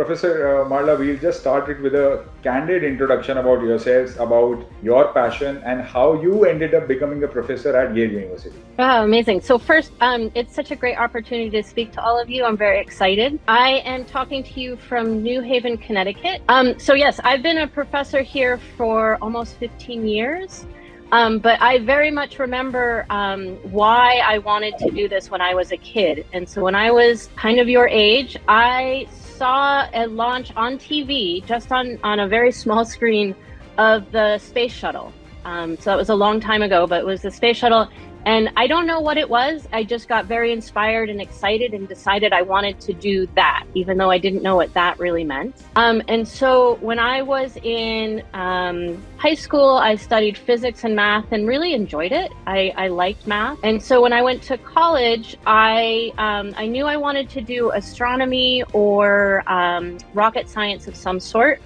Professor Marla, we'll just start it with a candid introduction about yourselves, about your passion, and how you ended up becoming a professor at Yale University. Wow, amazing. So first, it's such a great opportunity to speak to all of you. I'm very excited. I am talking to you from New Haven, Connecticut. So yes, I've been a professor here for almost 15 years. But I very much remember why I wanted to do this when I was a kid. And so when I was kind of your age, I saw a launch on TV, just on a very small screen, of the space shuttle. So that was a long time ago, but it was the space shuttle. And I don't know what it was. I just got very inspired and excited and decided I wanted to do that, even though I didn't know what that really meant. And so when I was in high school, I studied physics and math and really enjoyed it. I liked math. And so when I went to college, I knew I wanted to do astronomy or rocket science of some sort.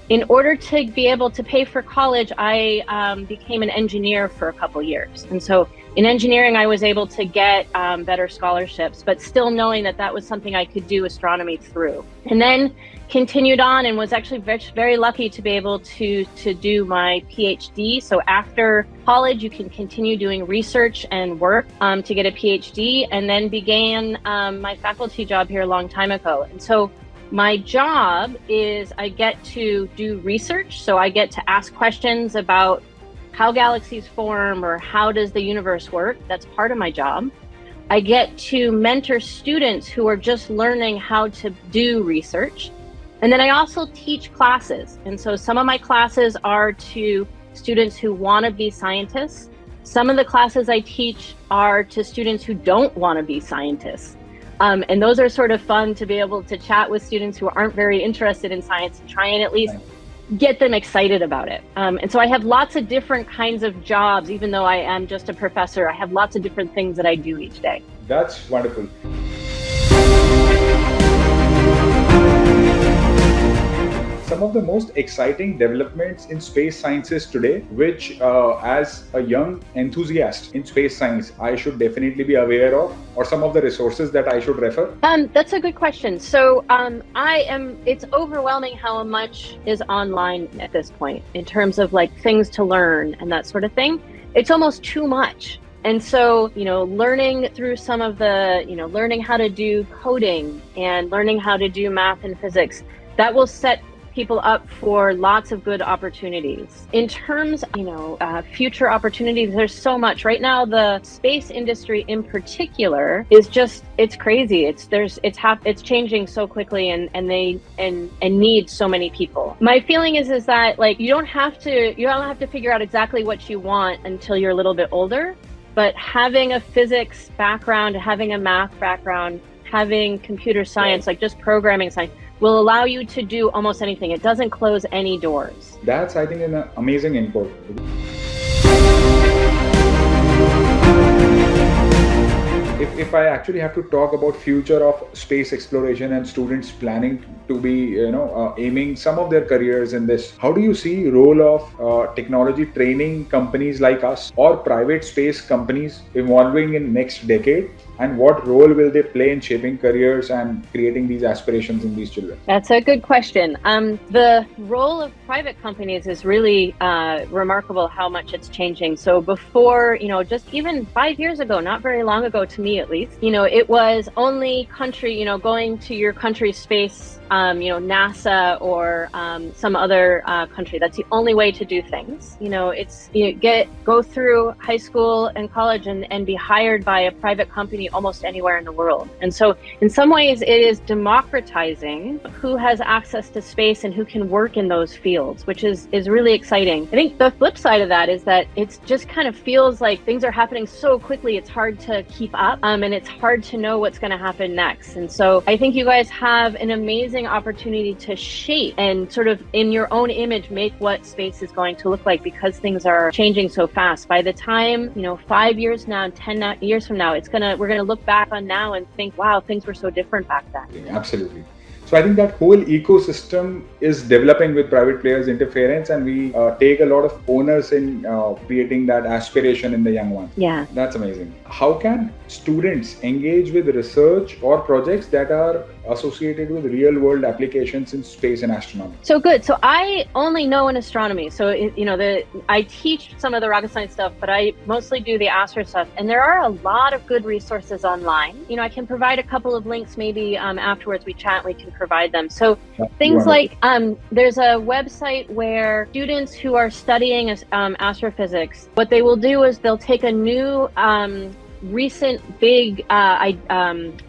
In order to be able to pay for college, I became an engineer for a couple years. And so in engineering, I was able to get better scholarships, but still knowing that that was something I could do astronomy through. And then continued on and was actually very lucky to be able to do my PhD. So after college, you can continue doing research and work to get a PhD, and then began my faculty job here a long time ago. And so my job is I get to do research. So I get to ask questions about how galaxies form or how does the universe work. That's part of my job. I get to mentor students who are just learning how to do research. And then I also teach classes. And so some of my classes are to students who want to be scientists. Some of the classes I teach are to students who don't want to be scientists. And those are sort of fun to be able to chat with students who aren't very interested in science and try and at least get them excited about it. And so I have lots of different kinds of jobs. Even though I am just a professor, I have lots of different things that I do each day. That's wonderful. Some of the most exciting developments in space sciences today, which as a young enthusiast in space science, I should definitely be aware of, or some of the resources that I should refer? That's a good question. So it's overwhelming how much is online at this point in terms of like things to learn and that sort of thing. It's almost too much. And so, learning through some of the, learning how to do coding and learning how to do math and physics, that will set people up for lots of good opportunities. In terms of, future opportunities, there's so much. Right now, the space industry in particular is just, it's crazy. It's changing so quickly and needs so many people. My feeling is that like, you don't have to figure out exactly what you want until you're a little bit older, but having a physics background, having a math background, having computer science, like just programming science, will allow you to do almost anything. It doesn't close any doors. That's, I think, an amazing input. If I actually have to talk about future of space exploration and students planning to be, aiming some of their careers in this, how do you see role of technology training companies like us or private space companies evolving in next decade? And what role will they play in shaping careers and creating these aspirations in these children? That's a good question. The role of private companies is really remarkable how much it's changing. So before, just even 5 years ago, not very long ago to me at least, it was only country, going to your country's space, NASA or some other country. That's the only way to do things. It's go through high school and college and be hired by a private company almost anywhere in the world. And so in some ways it is democratizing who has access to space and who can work in those fields, which is really exciting. I think the flip side of that is that it's just kind of feels like things are happening so quickly, it's hard to keep up and it's hard to know what's going to happen next. And so I think you guys have an amazing opportunity to shape and sort of in your own image make what space is going to look like, because things are changing so fast. By the time 5 years now, 10 years from now, we're gonna look back on now and think, wow, things were so different back then. Absolutely. So I think that whole ecosystem is developing with private players' interference, and we take a lot of onus in creating that aspiration in the young ones. Yeah. That's amazing. How can students engage with research or projects that are associated with real world applications in space and astronomy? So good. So I only know in astronomy. So, I teach some of the rocket science stuff, but I mostly do the astro stuff. And there are a lot of good resources online. I can provide a couple of links maybe afterwards we chat, we can provide them. So things like there's a website where students who are studying astrophysics, what they will do is they'll take a new recent big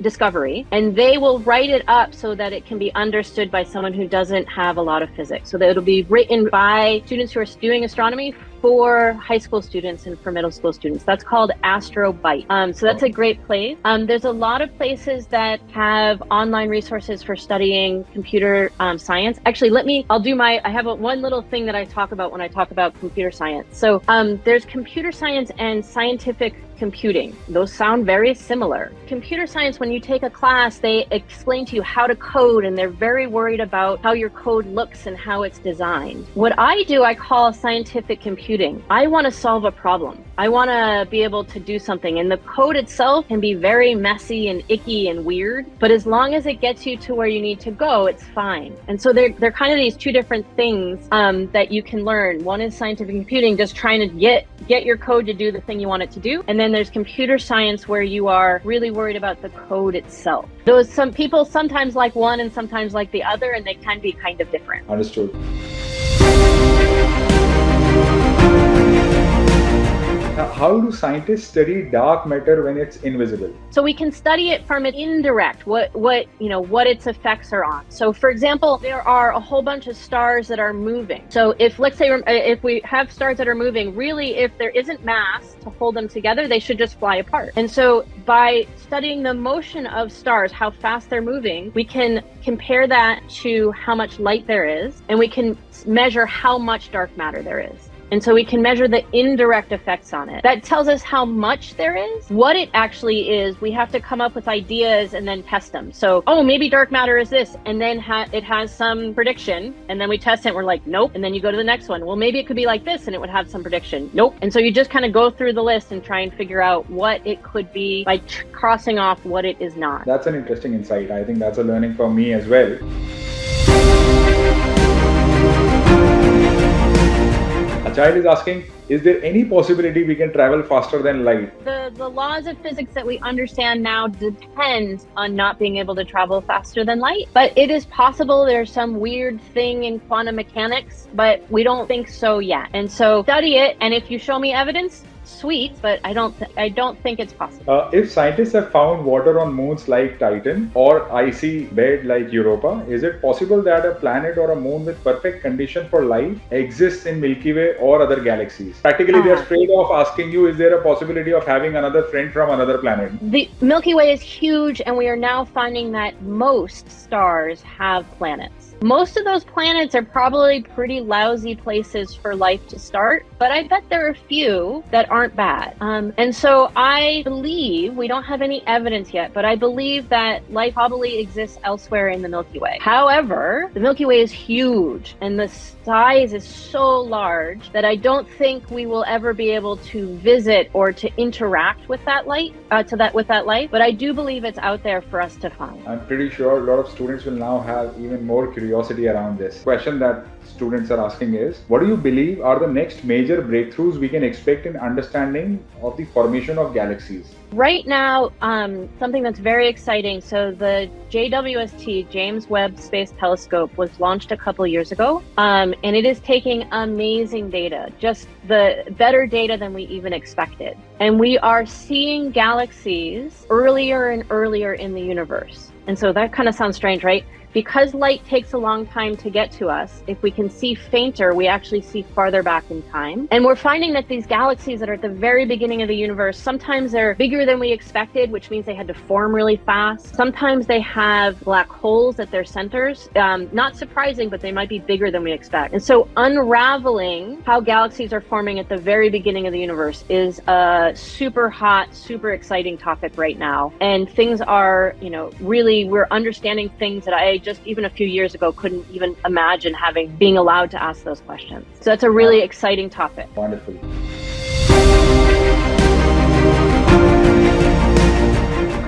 discovery, and they will write it up so that it can be understood by someone who doesn't have a lot of physics. So that it'll be written by students who are doing astronomy for high school students and for middle school students. That's called Astrobyte. So that's a great place. There's a lot of places that have online resources for studying computer science. Actually, I have one little thing that I talk about when I talk about computer science. So there's computer science and scientific computing. Those sound very similar. Computer science, when you take a class, they explain to you how to code, and they're very worried about how your code looks and how it's designed. What I do, I call scientific computing. I want to solve a problem. I want to be able to do something, and the code itself can be very messy and icky and weird, but as long as it gets you to where you need to go, it's fine. And so they're kind of these two different things that you can learn. One is scientific computing, just trying to get your code to do the thing you want it to do, and then there's computer science where you are really worried about the code itself. Some people sometimes like one and sometimes like the other, and they can be kind of different. Understood. How do scientists study dark matter when it's invisible? So we can study it from an indirect, what its effects are on. So for example, there are a whole bunch of stars that are moving. So if we have stars that are moving, really if there isn't mass to hold them together, they should just fly apart. And so by studying the motion of stars, how fast they're moving, we can compare that to how much light there is, and we can measure how much dark matter there is. And so we can measure the indirect effects on it. That tells us how much there is. What it actually is, we have to come up with ideas and then test them. So, maybe dark matter is this, and then it has some prediction, and then we test it and we're like, nope. And then you go to the next one. Well, maybe it could be like this and it would have some prediction. Nope. And so you just kind of go through the list and try and figure out what it could be by crossing off what it is not. That's an interesting insight. I think that's a learning for me as well. A child is asking, is there any possibility we can travel faster than light? The laws of physics that we understand now depend on not being able to travel faster than light. But it is possible there's some weird thing in quantum mechanics, but we don't think so yet. And so study it, and if you show me evidence, sweet, but I don't think it's possible. If scientists have found water on moons like Titan or icy bed like Europa, is it possible that a planet or a moon with perfect condition for life exists in Milky Way or other galaxies? Practically, they're straight off asking you, is there a possibility of having another friend from another planet? The Milky Way is huge, and we are now finding that most stars have planets. Most of those planets are probably pretty lousy places for life to start, but I bet there are a few that aren't bad. And so I believe, we don't have any evidence yet, but I believe that life probably exists elsewhere in the Milky Way. However, the Milky Way is huge, and the size is so large that I don't think we will ever be able to visit or to interact with that light, but I do believe it's out there for us to find. I'm pretty sure a lot of students will now have even more curiosity around this. Question that students are asking is, what do you believe are the next major breakthroughs we can expect in understanding of the formation of galaxies? Right now, something that's very exciting. So the JWST, James Webb Space Telescope, was launched a couple years ago, and it is taking amazing data, just the better data than we even expected. And we are seeing galaxies earlier and earlier in the universe. And so that kind of sounds strange, right? Because light takes a long time to get to us, if we can see fainter, we actually see farther back in time. And we're finding that these galaxies that are at the very beginning of the universe, sometimes they're bigger than we expected, which means they had to form really fast. Sometimes they have black holes at their centers. Not surprising, but they might be bigger than we expect. And so unraveling how galaxies are forming at the very beginning of the universe is a super hot, super exciting topic right now. And things are, really, we're understanding things that just even a few years ago couldn't even imagine being allowed to ask those questions. So that's a really exciting topic. Wonderful.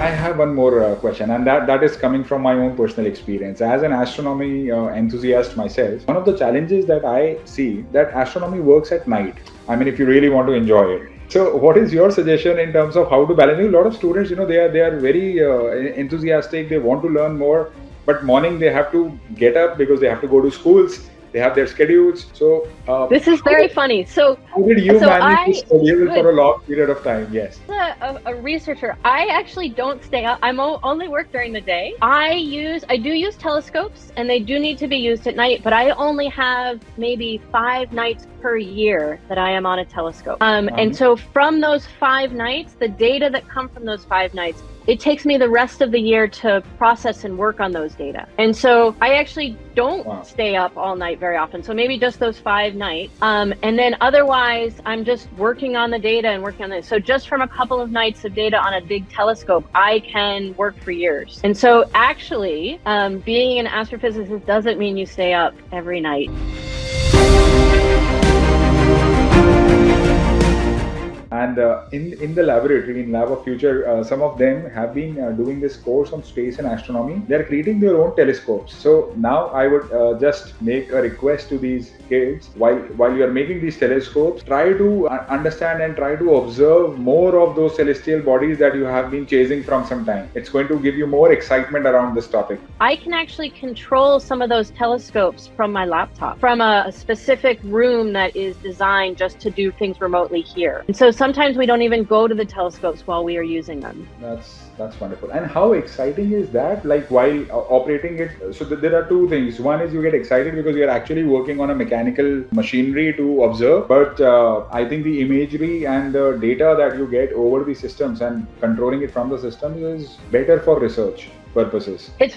I have one more question, and that is coming from my own personal experience. As an astronomy enthusiast myself, one of the challenges that I see that astronomy works at night. I mean, if you really want to enjoy it. So, what is your suggestion in terms of how to balance? A lot of students, they are very enthusiastic. They want to learn more, but morning they have to get up because they have to go to schools. They have their schedules. So this is very funny. How did you manage to schedule for a long period of time? Yes. As a researcher, I actually don't stay up. I'm only work during the day. I do use telescopes, and they do need to be used at night, but I only have maybe 5 nights per year that I am on a telescope. And so from those 5 nights, the data that come from those 5 nights, it takes me the rest of the year to process and work on those data. And so I actually don't stay up all night very often. So maybe just those 5 nights. And then otherwise, I'm just working on the data and working on this. So just from a couple of nights of data on a big telescope, I can work for years. And so actually, being an astrophysicist doesn't mean you stay up every night. And in the laboratory, in Lab of Future, some of them have been doing this course on space and astronomy. They're creating their own telescopes. So now I would just make a request to these kids, while you are making these telescopes, try to understand and try to observe more of those celestial bodies that you have been chasing from some time. It's going to give you more excitement around this topic. I can actually control some of those telescopes from my laptop, from a specific room that is designed just to do things remotely here. And so sometimes we don't even go to the telescopes while we are using them. That's wonderful. And how exciting is that? Like while operating it, so there are two things. One is you get excited because you're actually working on a mechanical machinery to observe. But I think the imagery and the data that you get over the systems and controlling it from the systems is better for research purposes. It's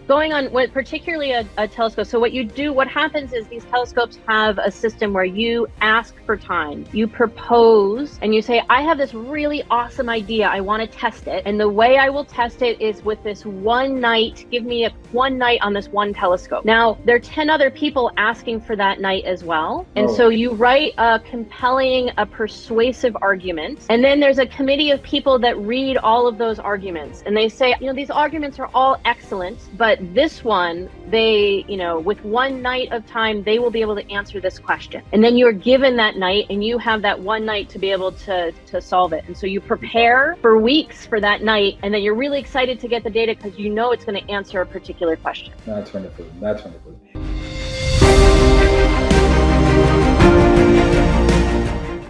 going on with particularly a telescope. So what happens is these telescopes have a system where you ask for time, you propose, and you say, I have this really awesome idea, I want to test it. And the way I will test it is with this one night, give me one night on this one telescope. Now, there are 10 other people asking for that night as well. And so you write a compelling, a persuasive argument. And then there's a committee of people that read all of those arguments. And they say, these arguments are all excellent, but this one, with one night of time, they will be able to answer this question. And then you're given that night, and you have that one night to be able to solve it. And so you prepare for weeks for that night, and then you're really excited to get the data because you know it's going to answer a particular question. That's wonderful. That's wonderful.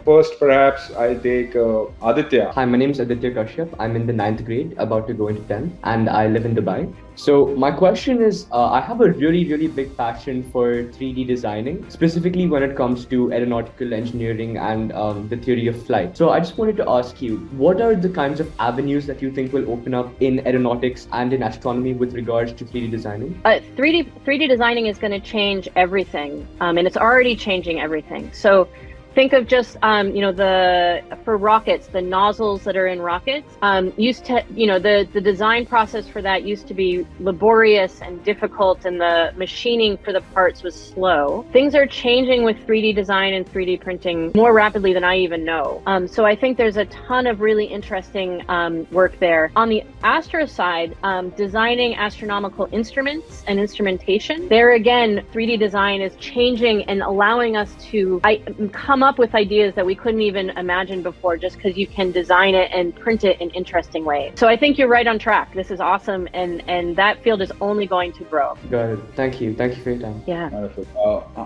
First, perhaps I'll take Aditya. Hi, my name is Aditya Kashyap. I'm in the 9th grade, about to go into 10th, and I live in Dubai. So my question is, I have a really, really big passion for 3D designing, specifically when it comes to aeronautical engineering and the theory of flight. So I just wanted to ask you, what are the kinds of avenues that you think will open up in aeronautics and in astronomy with regards to 3D designing? 3D designing is going to change everything, and it's already changing everything. So think of just, for rockets, the nozzles that are in rockets used to, the design process for that used to be laborious and difficult, and the machining for the parts was slow. Things are changing with 3D design and 3D printing more rapidly than I even know. So I think there's a ton of really interesting work there. On the astro side, designing astronomical instruments and instrumentation, there again, 3D design is changing and allowing us to come up with ideas that we couldn't even imagine before, just because you can design it and print it in interesting ways. So I think you're right on track. This is awesome, and that field is only going to grow. Got it. Thank you for your time. Yeah. Wonderful.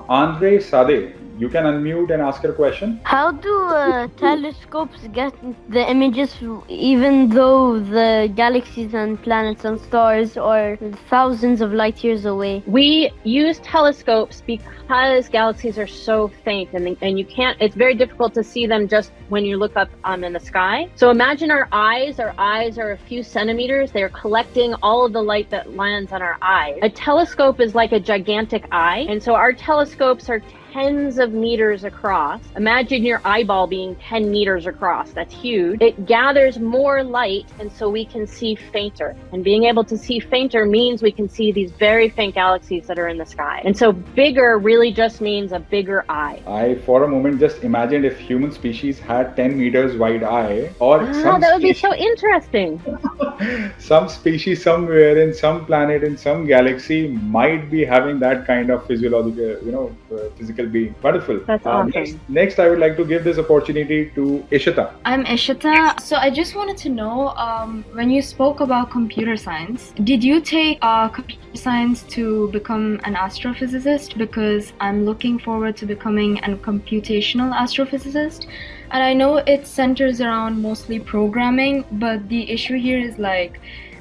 Andre Sade, you can unmute and ask your question. How do telescopes get the images even though the galaxies and planets and stars are thousands of light years away? We use telescopes because galaxies are so faint, and you can't, it's very difficult to see them just when you look up in the sky. So imagine our eyes are a few centimeters. They're collecting all of the light that lands on our eyes. A telescope is like a gigantic eye, and so our telescopes are tens of meters across. Imagine your eyeball being 10 meters across. That's huge. It gathers more light, and so we can see fainter. And being able to see fainter means we can see these very faint galaxies that are in the sky. And so bigger really just means a bigger eye. I, for a moment, just imagined if human species had 10 meters wide eye, or that would be so interesting. some species somewhere in some planet in some galaxy might be having that kind of physiological, physical being. Wonderful. That's awesome. Next, I would like to give this opportunity to Ishita. I'm Ishita. So I just wanted to know, when you spoke about computer science, did you take computer science to become an astrophysicist? Because I'm looking forward to becoming a computational astrophysicist. And I know it centers around mostly programming, but the issue here is like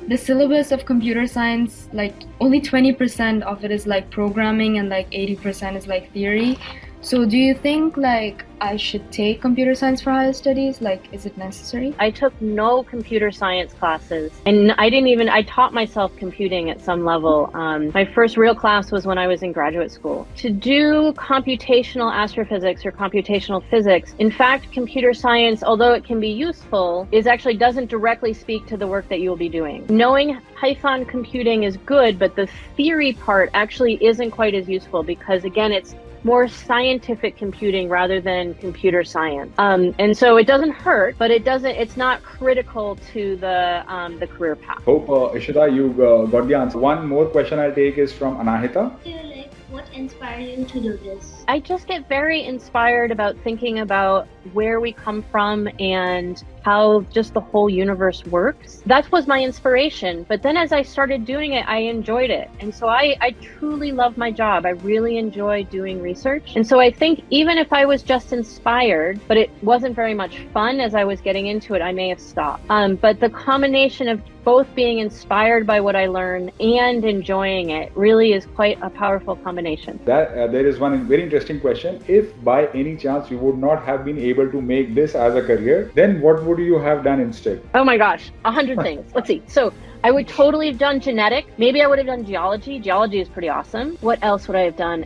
the syllabus of computer science, like only 20% of it is like programming and like 80% is like theory. So do you think like I should take computer science for higher studies? Like, is it necessary? I took no computer science classes, and I taught myself computing at some level. My first real class was when I was in graduate school. To do computational astrophysics or computational physics, in fact, computer science, although it can be useful, doesn't directly speak to the work that you'll be doing. Knowing Python computing is good, but the theory part actually isn't quite as useful because, again, it's more scientific computing rather than computer science. And so it doesn't hurt, but it's not critical to the career path. Hope, Ishita, you got the answer. One more question I'll take is from Anahita. What inspired you to do this? I just get very inspired about thinking about where we come from and how just the whole universe works. That was my inspiration. But then as I started doing it, I enjoyed it. And so I truly love my job. I really enjoy doing research. And so I think even if I was just inspired, but it wasn't very much fun as I was getting into it, I may have stopped. But the combination of both being inspired by what I learn and enjoying it really is quite a powerful combination. There is one very interesting question. If by any chance you would not have been able to make this as a career, then what would you have done instead? Oh my gosh, 100 things. Let's see. So I would totally have done genetic. Maybe I would have done geology. Geology is pretty awesome. What else would I have done?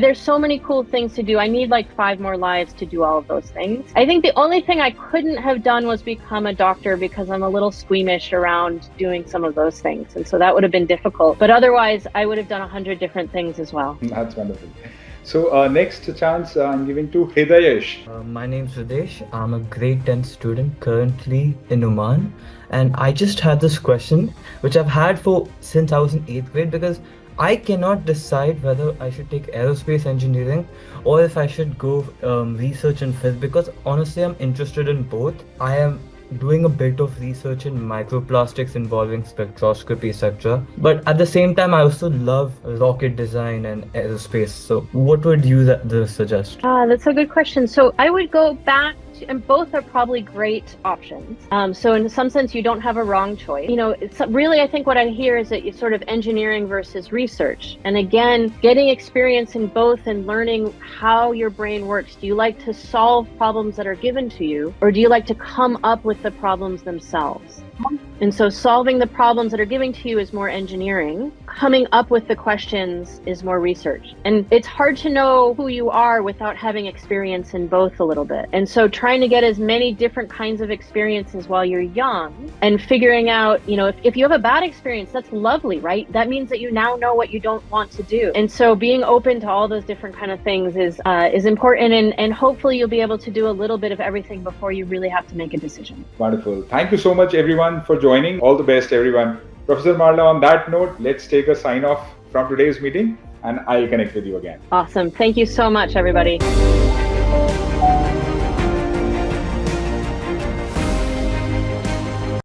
There's so many cool things to do. I need like 5 more lives to do all of those things. I think the only thing I couldn't have done was become a doctor because I'm a little squeamish around doing some of those things. And so that would have been difficult. But otherwise, I would have done 100 different things as well. That's wonderful. So next chance I'm giving to Hridayesh. My name's Hridayesh. I'm a grade 10 student currently in Oman. And I just had this question, which I've had since I was in 8th grade, because I cannot decide whether I should take aerospace engineering or if I should go research in physics, because honestly I'm interested in both. I am doing a bit of research in microplastics involving spectroscopy, etc. But at the same time, I also love rocket design and aerospace. So what would you suggest? That's a good question. So I would go back and both are probably great options. So in some sense, you don't have a wrong choice. It's really, I think what I hear is that you sort of engineering versus research. And again, getting experience in both and learning how your brain works. Do you like to solve problems that are given to you, or do you like to come up with the problems themselves? And so solving the problems that are given to you is more engineering. Coming up with the questions is more research. And it's hard to know who you are without having experience in both a little bit. And so trying to get as many different kinds of experiences while you're young and figuring out, if you have a bad experience, that's lovely, right? That means that you now know what you don't want to do. And so being open to all those different kind of things is important. And hopefully you'll be able to do a little bit of everything before you really have to make a decision. Wonderful. Thank you so much, everyone, for joining. All the best, everyone. Professor Marla, on that note, let's take a sign off from today's meeting and I'll connect with you again. Awesome. Thank you so much, everybody.